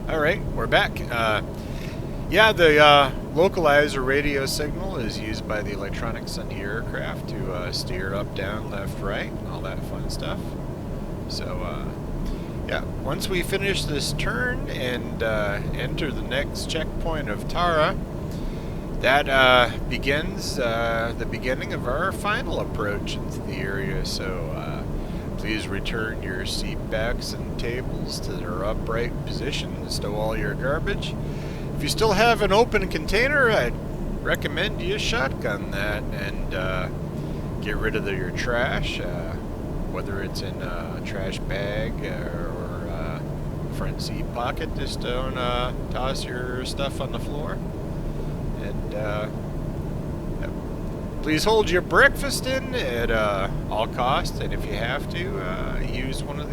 Alright, we're back. Yeah, the localizer radio signal is used by the electronics on the aircraft to steer up, down, left, right, all that fun stuff. So, yeah, once we finish this turn and enter the next checkpoint of Tara, that begins the beginning of our final approach into the area. So, please return your seat backs and tables to their upright position. Stow all your garbage. If you still have an open container, I'd recommend you shotgun that and get rid of your trash, whether it's in a trash bag or front seat pocket. Just don't toss your stuff on the floor. And please hold your breakfast in at all costs, and if you have to, use one of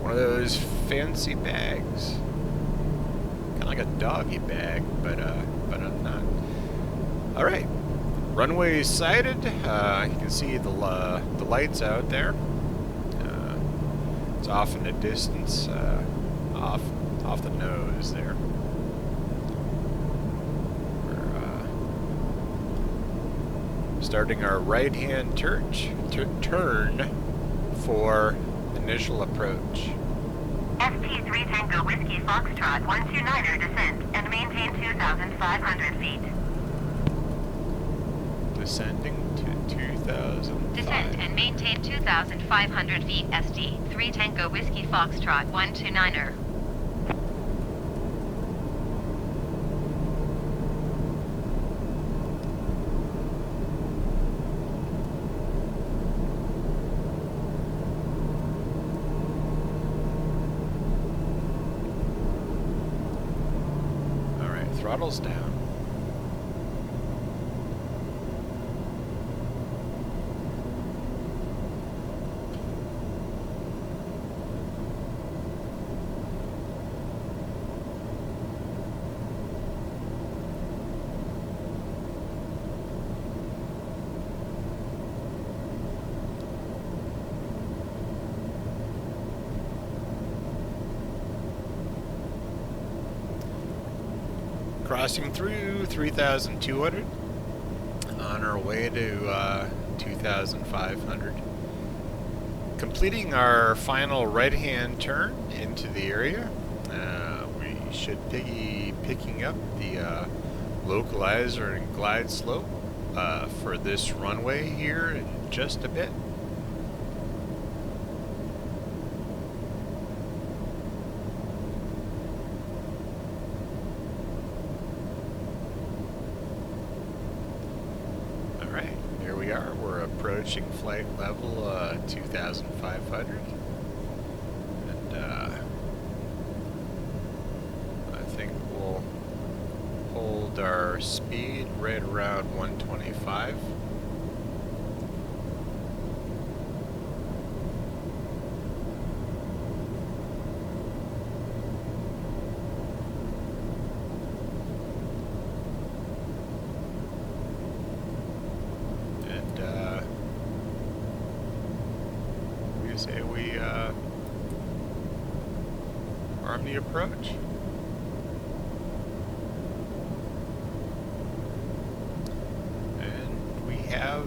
those fancy bags. Kind of like a doggy bag, but I'm not. All right, runway sighted. You can see the lights out there. It's off in the distance, off the nose there. Starting our right-hand turn for initial approach. ST3 Tango Whiskey Foxtrot 129er descent and maintain 2,500 feet. Descending to 2,000. Descent and maintain 2,500 feet. ST3 Tango Whiskey Foxtrot 129er. Throttles down. Crossing through 3,200 on our way to 2,500. Completing our final right-hand turn into the area. We should be picking up the localizer and glide slope for this runway here in just a bit. We're approaching flight level 2,500, and I think we'll hold our speed right around 125. Say we arm the approach. And we have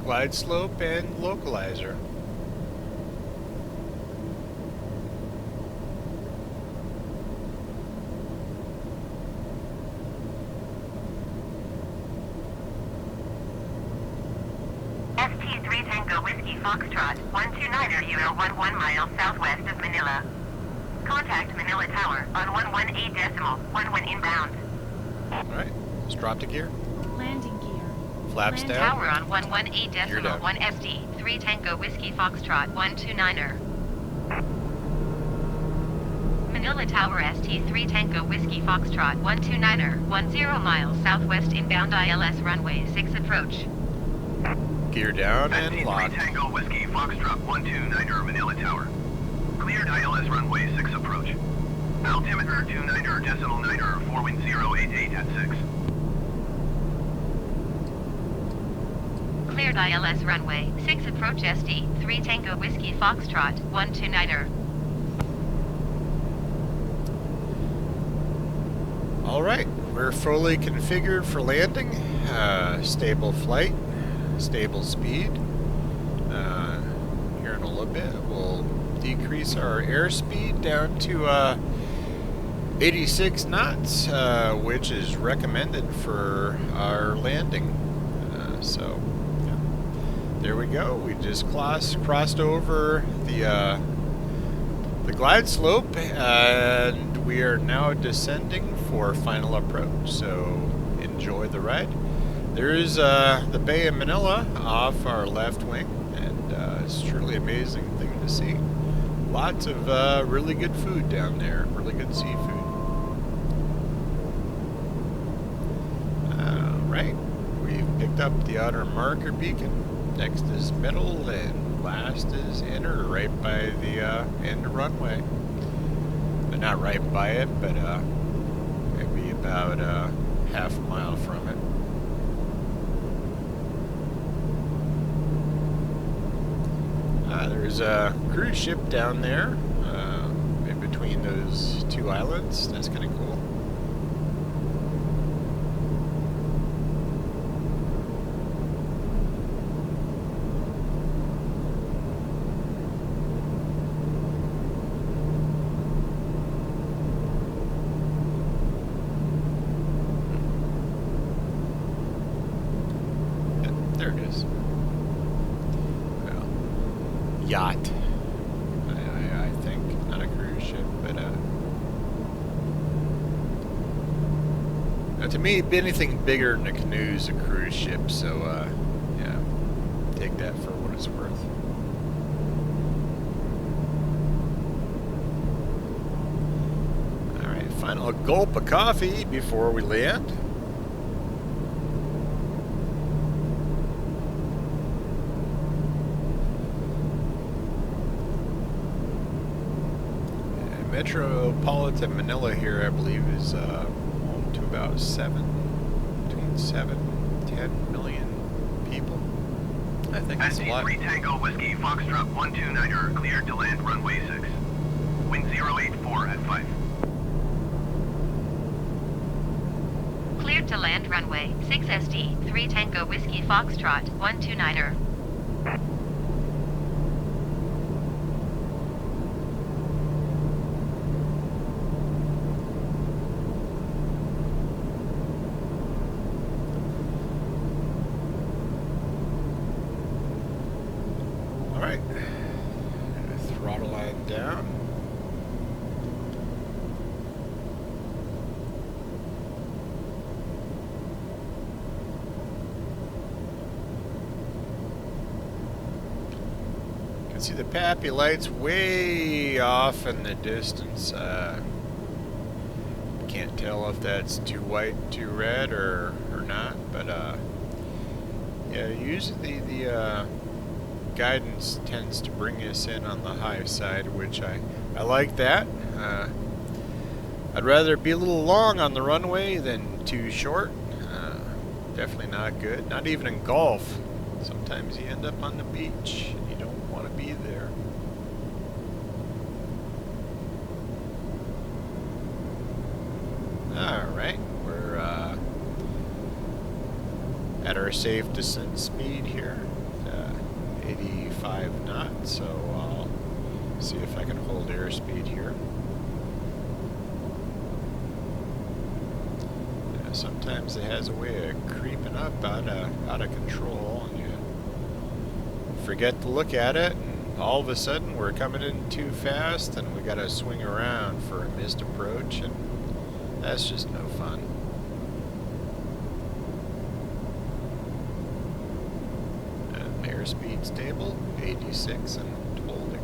glide slope and localizer. ST3 Tango Whiskey Foxtrot 129er, you are 11 miles southwest of Manila. Contact Manila Tower on 118.11 inbound. Alright, let's drop to gear. Landing gear. Flaps down. Tower on 118.1 ST3 Tango Whiskey Foxtrot 129er. Manila Tower ST3 Tango Whiskey Foxtrot 129er, 10 miles southwest inbound ILS runway 6 approach. Gear down and lock. Tango Whiskey Foxtrot 129er Manila Tower. Cleared ILS runway 6 approach. Altimeter 29er.9er 41088 at 6. Cleared ILS runway 6 approach SD 3 Tango Whiskey Foxtrot 129er. Alright, we're fully configured for landing. Stable flight, stable speed. Here in a little bit we'll decrease our airspeed down to 86 knots, which is recommended for our landing. So yeah. There we go. We just crossed over the glide slope, and we are now descending for final approach. So enjoy the ride. There is the Bay of Manila off our left wing, and it's truly amazing thing to see. Lots of really good food down there, really good seafood. Right, we've picked up the outer marker beacon. Next is middle, and last is inner, right by the end runway. But not right by it, but maybe about half a mile from it. There's a cruise ship down there, in between those two islands. That's kind of cool. There it is. Well, yacht. I think not a cruise ship, but to me, anything bigger than a canoe is a cruise ship. So yeah, take that for what it's worth. All right, final gulp of coffee before we land. Metropolitan Manila here, I believe, is home to about between 7 and 10 million people. I think that's a lot. SD 3 Tango Whiskey Foxtrot 129er cleared to land runway 6. Wind 084 at 5. Cleared to land runway 6 SD 3 Tango Whiskey Foxtrot 129er. Alright, throttle line down. You can see the PAPI lights way off in the distance. Can't tell if that's too white, too red, or not, but yeah, usually the guidance tends to bring us in on the high side, which I like that. I'd rather be a little long on the runway than too short. Definitely not good. Not even in golf. Sometimes you end up on the beach and you don't want to be there. Alright, we're at our safe descent speed here. 85 knots, so I'll see if I can hold airspeed here. Yeah, sometimes it has a way of creeping up out of control, and you forget to look at it, and all of a sudden we're coming in too fast, and we gotta swing around for a missed approach, and that's just no fun. Airspeed stable, 86 and holding.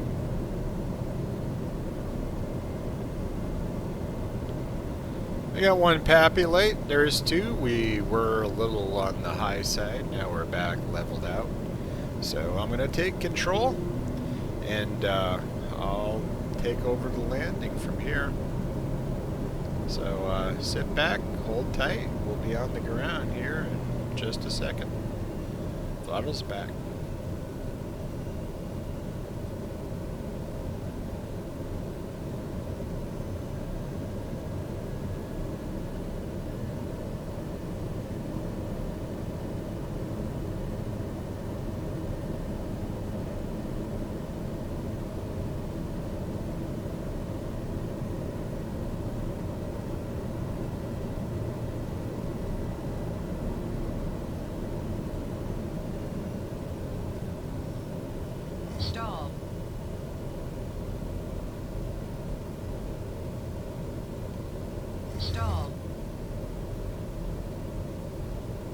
I got one PAPI light, there's two. We were a little on the high side, now we're back leveled out. So I'm going to take control, and I'll take over the landing from here. So sit back, hold tight, we'll be on the ground here in just a second. Throttle's back. Stall. Stall.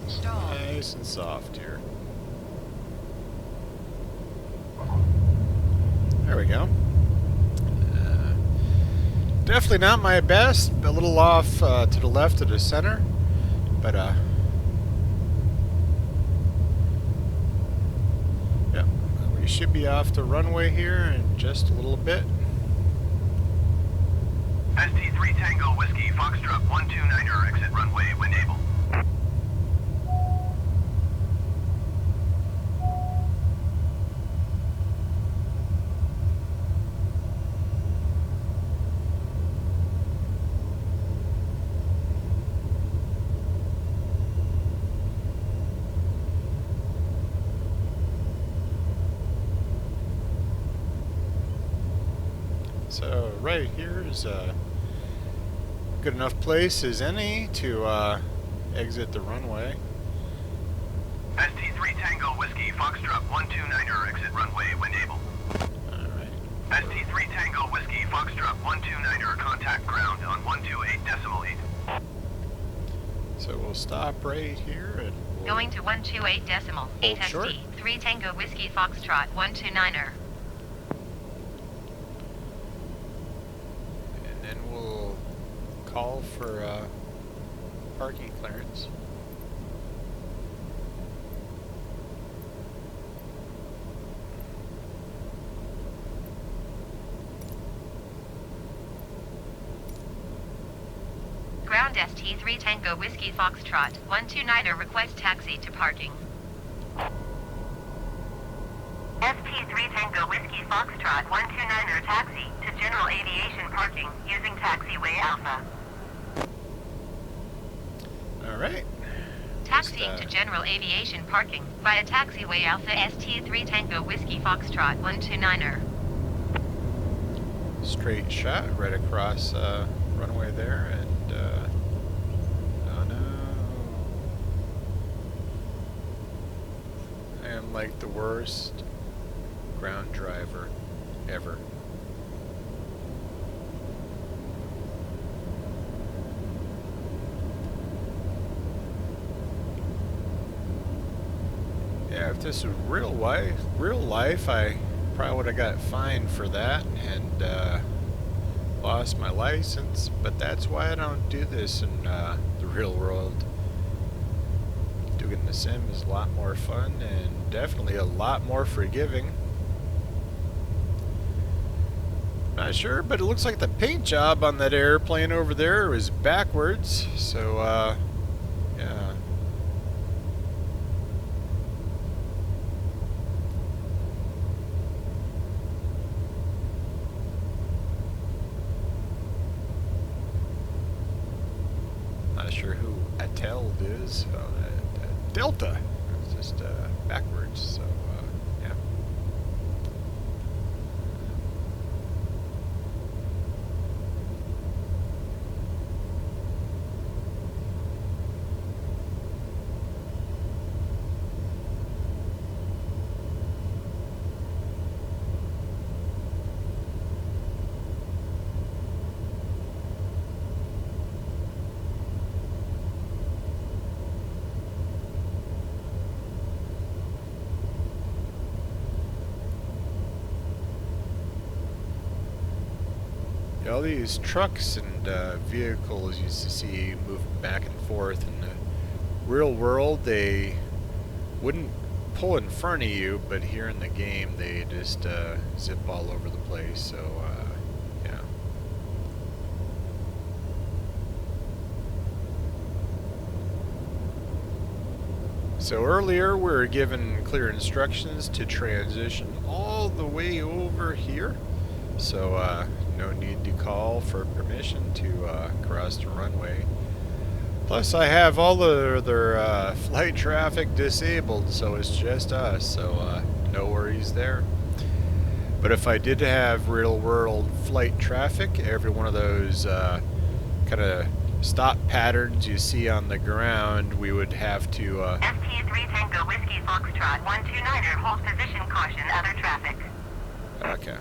Stall. Nice and soft here. There we go. Definitely not my best. A little off to the left of the center, but yeah, we should be off the runway here in just a little bit. ST3 Tango Whiskey Foxtrot 129er exit runway when able. So right here is a good enough place as any to exit the runway. ST3 Tango Whiskey Foxtrot 129er exit runway when able. Alright. ST3 Tango Whiskey Foxtrot 129er contact ground on 128.8. So we'll stop right here and we'll Going to 128.8 Hold short. ST, 3 Tango Whiskey Foxtrot 129er. and then we'll call for parking clearance. Ground ST3 Tango Whiskey Foxtrot 129er request taxi to parking. ST3 Tango Whiskey Foxtrot 129er taxi to general aviation parking using taxiway Alpha. Alright. Taxiing to general aviation parking via taxiway Alpha ST3 Tango Whiskey Foxtrot 129er. Straight shot right across runway there, and oh no, I am like the worst ground driver ever. Yeah, if this was real life, I probably would have got fined for that and lost my license. But that's why I don't do this in the real world. Doing the sim is a lot more fun and definitely a lot more forgiving. Not sure, but it looks like the paint job on that airplane over there was backwards. So, yeah. Not sure who Atteld is. Delta. It's just backwards. So, yeah. All these trucks and vehicles you used to see moving back and forth in the real world, they wouldn't pull in front of you, but here in the game they just zip all over the place. So yeah. So earlier we were given clear instructions to transition all the way over here. So no need to call for permission to cross the runway. Plus I have all the other flight traffic disabled, so it's just us, so no worries there. But if I did have real world flight traffic, every one of those kind of stop patterns you see on the ground, we would have to... ST3 Tango Whiskey Foxtrot 129er, hold position, caution, other traffic. Okay.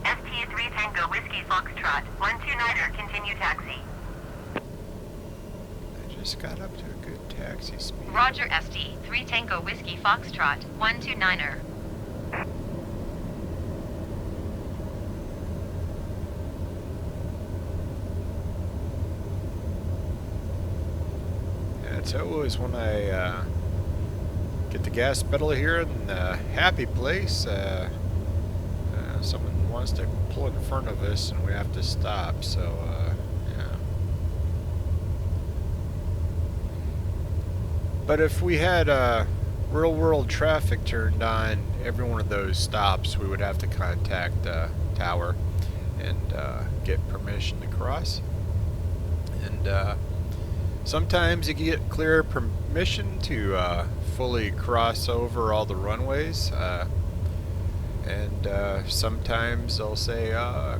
ST3 Tango Whiskey Foxtrot 129er, continue taxi. I just got up to a good taxi speed. Roger, ST3 Tango Whiskey Foxtrot 129er. It's always when I get the gas pedal here in the happy place, someone wants to pull in front of us and we have to stop, so yeah. But if we had real world traffic turned on, every one of those stops we would have to contact the tower and get permission to cross. And sometimes you get clear permission to fully cross over all the runways, and sometimes they'll say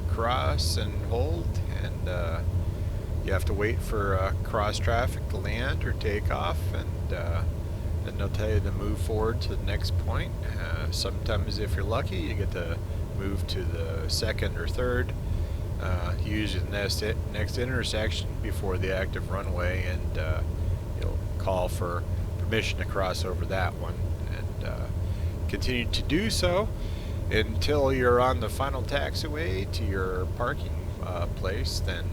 cross and hold, and you have to wait for cross traffic to land or take off, and then they'll tell you to move forward to the next point. Sometimes if you're lucky you get to move to the second or third, usually the next intersection before the active runway, and you'll call for permission to cross over that one, and continue to do so until you're on the final taxiway to your parking place. Then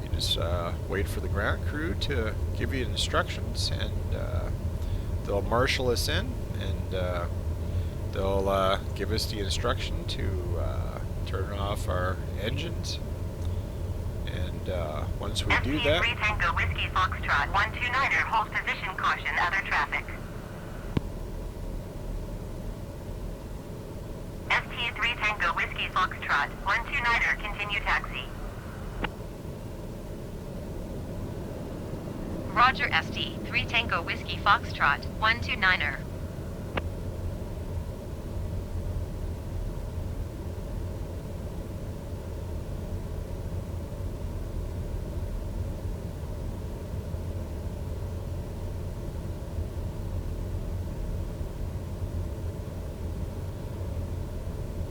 you just wait for the ground crew to give you instructions, and they'll marshal us in, and they'll give us the instruction to turn off our engines, and once we do that... ST3 Tango Whiskey Foxtrot 129er, hold position, caution, other traffic. ST3 Tango Whiskey Foxtrot 129er, continue taxi. Roger, ST3 Tango Whiskey Foxtrot 129er.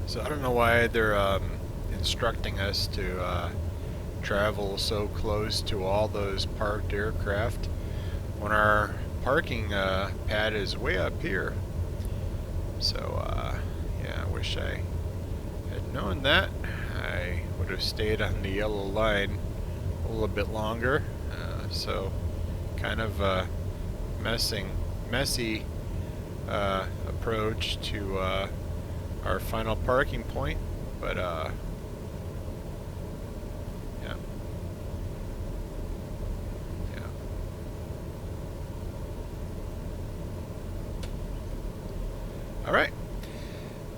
So I don't know why they're instructing us to travel so close to all those parked aircraft when our parking pad is way up here. So yeah, I wish I had known that. I would have stayed on the yellow line a little bit longer. So kind of a messy approach to our final parking point, but yeah. All right,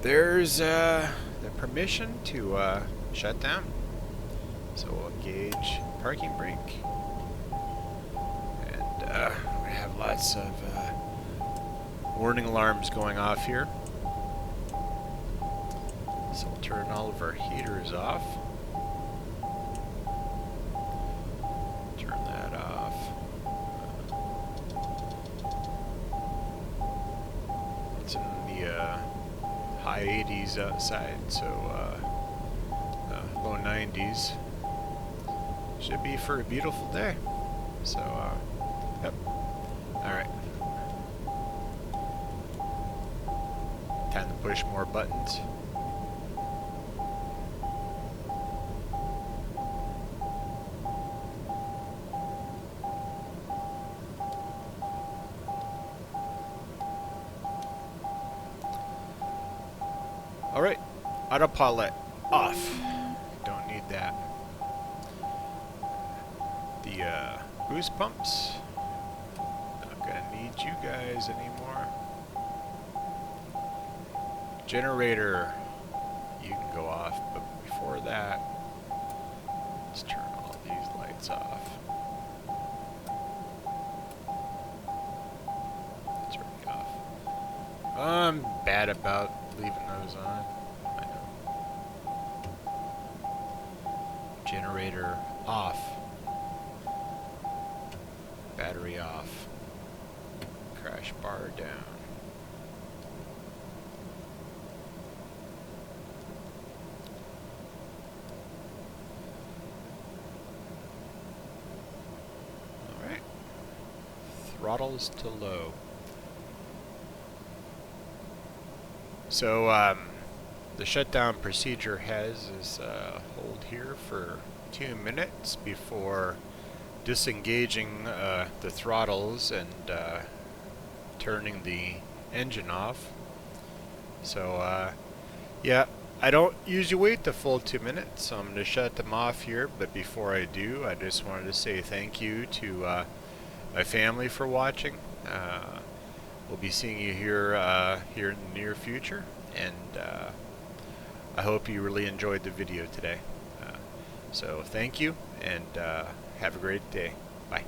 there's the permission to shut down, so we'll engage parking brake, and we have lots of warning alarms going off here. So we'll turn all of our heaters off. Turn that off. It's in the high 80s outside, so low 90s. Should be for a beautiful day. So, yep. Alright. Time to push more buttons. Alright, autopilot off. Don't need that. The boost pumps gonna need you guys anymore. Generator, you can go off, but before that, let's turn all these lights off. That's already off. I'm bad about leaving those on. I know. Generator off. Battery off. Crash bar down. Alright. Throttles to low. So, the shutdown procedure is hold here for 2 minutes before disengaging the throttles and turning the engine off. So yeah, I don't usually wait the full 2 minutes, so I'm going to shut them off here. But before I do, I just wanted to say thank you to my family for watching. We'll be seeing you here here in the near future, and I hope you really enjoyed the video today. So thank you, and have a great day. Bye.